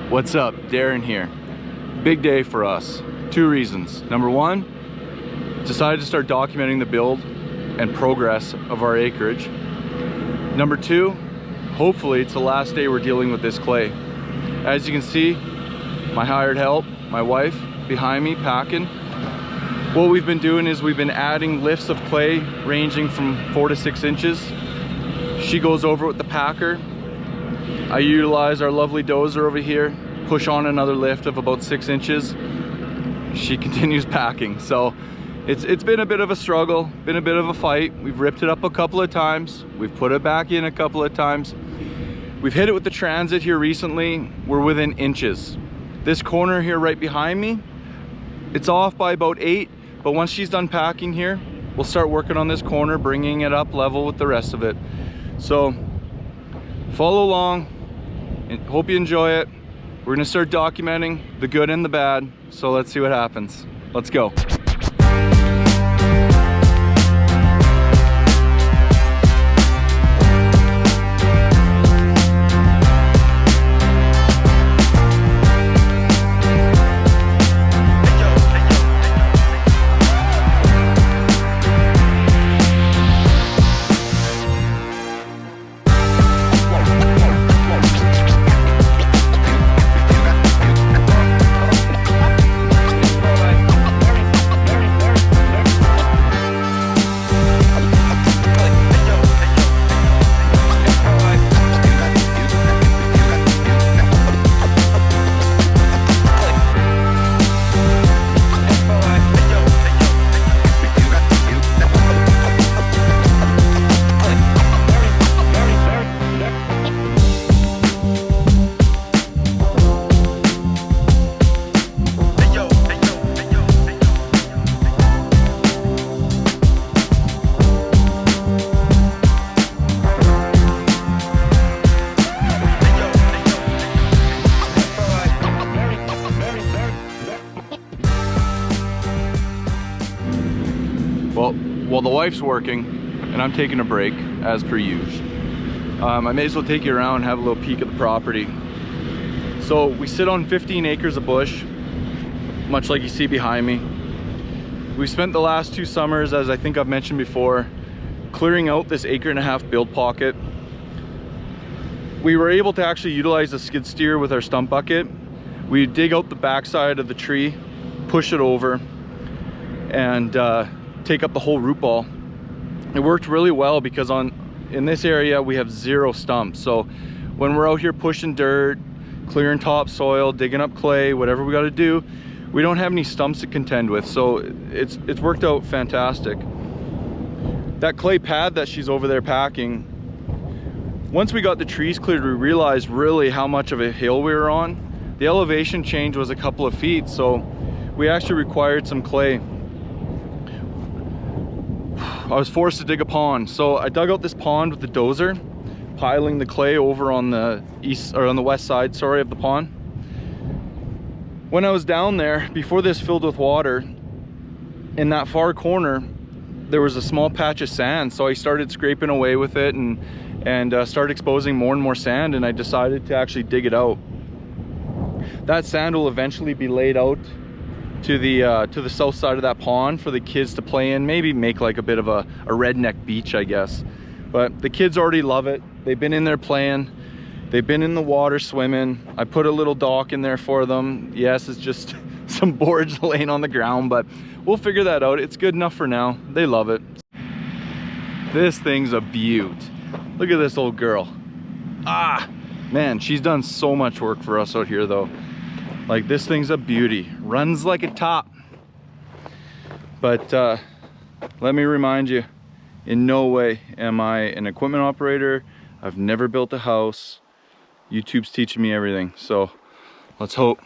What's up? Darren here. Big day for us. Two reasons. Number one, decided to start documenting the build and progress of our acreage. Number two, hopefully it's the last day we're dealing with this clay. As you can see, my hired help, my wife behind me packing. What we've been doing is we've been adding lifts of clay ranging from 4 to 6 inches. She goes over with the packer. I utilize our lovely dozer over here, push on another lift of about 6 inches. She continues packing. So it's been a bit of a struggle, been a bit of a fight. We've ripped it up a couple of times. We've put it back in a couple of times. We've hit it with the transit here recently. We're within inches. This corner here right behind me, it's off by about 8, but once she's done packing here, we'll start working on this corner, bringing it up level with the rest of it. So follow along and hope you enjoy it. We're gonna start documenting the good and the bad, so let's see what happens. Let's go. Well, the wife's working and I'm taking a break as per usual. I may as well take you around and have a little peek at the property. So we sit on 15 acres of bush, much like you see behind me. We spent the last 2 summers, as I think I've mentioned before, clearing out this 1.5 acre build pocket. We were able to actually utilize the skid steer with our stump bucket. We dig out the backside of the tree, push it over, and take up the whole root ball. It worked really well because in this area we have 0 stumps. So when we're out here pushing dirt, clearing topsoil, digging up clay, whatever we got to do, we don't have any stumps to contend with. So it's worked out fantastic. That clay pad that she's over there packing, once we got the trees cleared, we realized really how much of a hill we were on. The elevation change was a couple of feet, so we actually required some clay. I was forced to dig a pond, so I dug out this pond with the dozer, piling the clay over on the west side, sorry, of the pond. When I was down there, before this filled with water, in that far corner, there was a small patch of sand, so I started scraping away with it and started exposing more and more sand, and I decided to actually dig it out. That sand will eventually be laid out to the south side of that pond for the kids to play in, maybe make like a bit of a redneck beach, I guess. But the kids already love it. They've been in there playing, they've been in the water swimming. I put a little dock in there for them. Yes, it's just some boards laying on the ground, but we'll figure that out. It's good enough for now. They love it. This thing's a beaut. Look at this old girl. Ah, man, she's done so much work for us out here though. Like, this thing's a beauty, runs like a top. But let me remind you, in no way am I an equipment operator. I've never built a house. YouTube's teaching me everything. So let's hope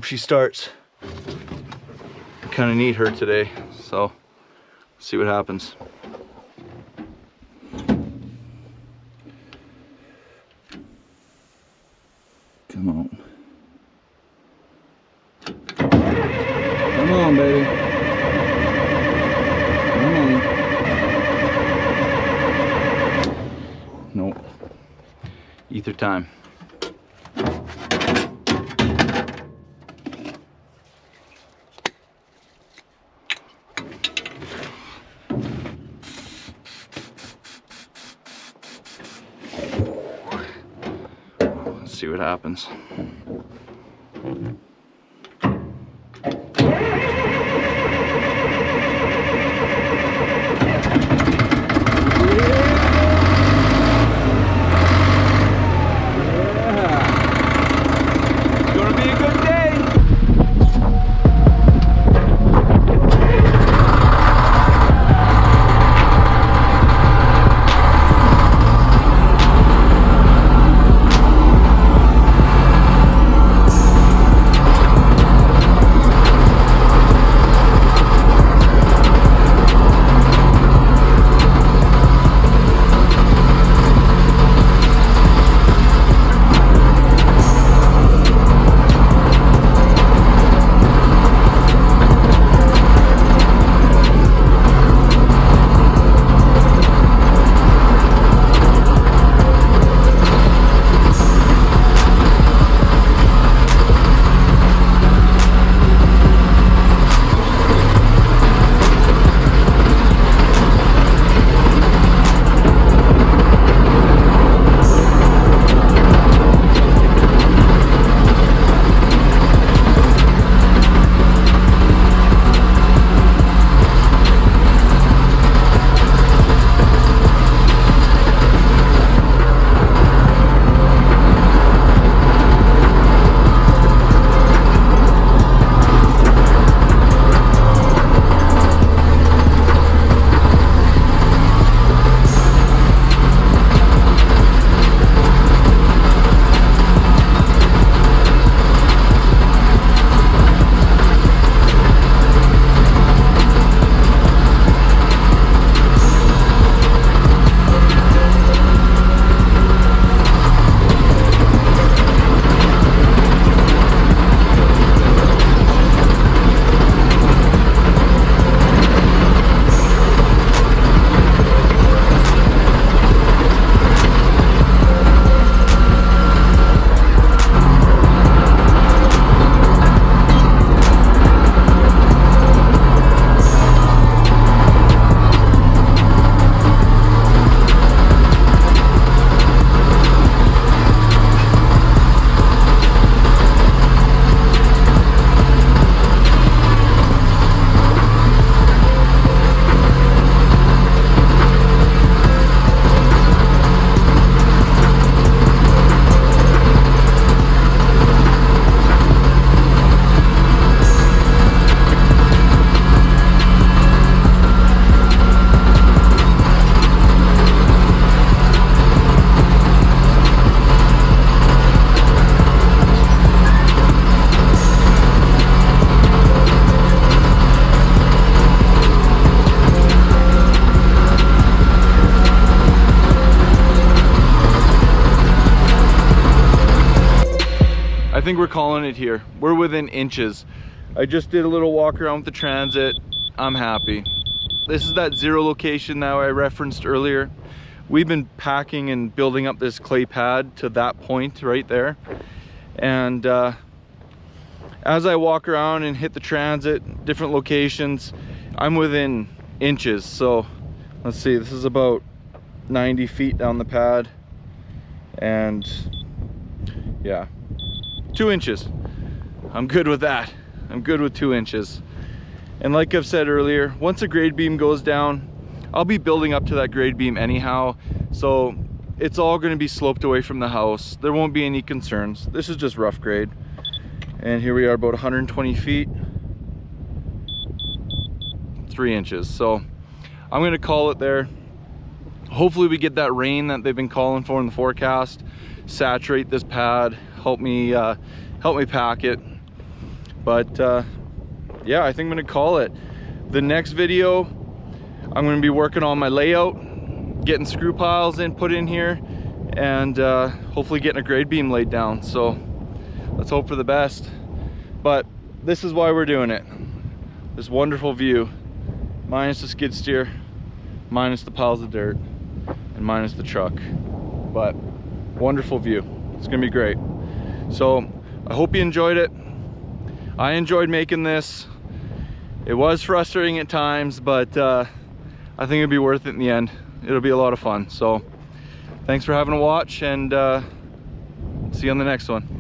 she starts. I kind of need her today, so let's see what happens. Come on. Come on, baby. Come on. Nope. Ether time. Let's see what happens. I think we're calling it here. We're within inches. I just did a little walk around with the Transit. I'm happy. This is that zero location that I referenced earlier. We've been packing and building up this clay pad to that point right there. And as I walk around and hit the Transit, different locations, I'm within inches. So let's see, this is about 90 feet down the pad. And yeah, 2 inches. I'm good with that. I'm good with 2 inches. And like I've said earlier, once a grade beam goes down, I'll be building up to that grade beam anyhow. So it's all going to be sloped away from the house. There won't be any concerns. This is just rough grade. And here we are about 120 feet, 3 inches. So I'm going to call it there. Hopefully we get that rain that they've been calling for in the forecast, saturate this pad, help me pack it. But yeah, I think I'm gonna call it. The next video, I'm gonna be working on my layout, getting screw piles put in here, and hopefully getting a grade beam laid down. So let's hope for the best. But this is why we're doing it. This wonderful view, minus the skid steer, minus the piles of dirt, and minus the truck. But wonderful view. It's gonna be great. So I hope you enjoyed it. I enjoyed making this. It was frustrating at times, but I think it'll be worth it in the end. It'll be a lot of fun. So thanks for having a watch, and See you on the next one.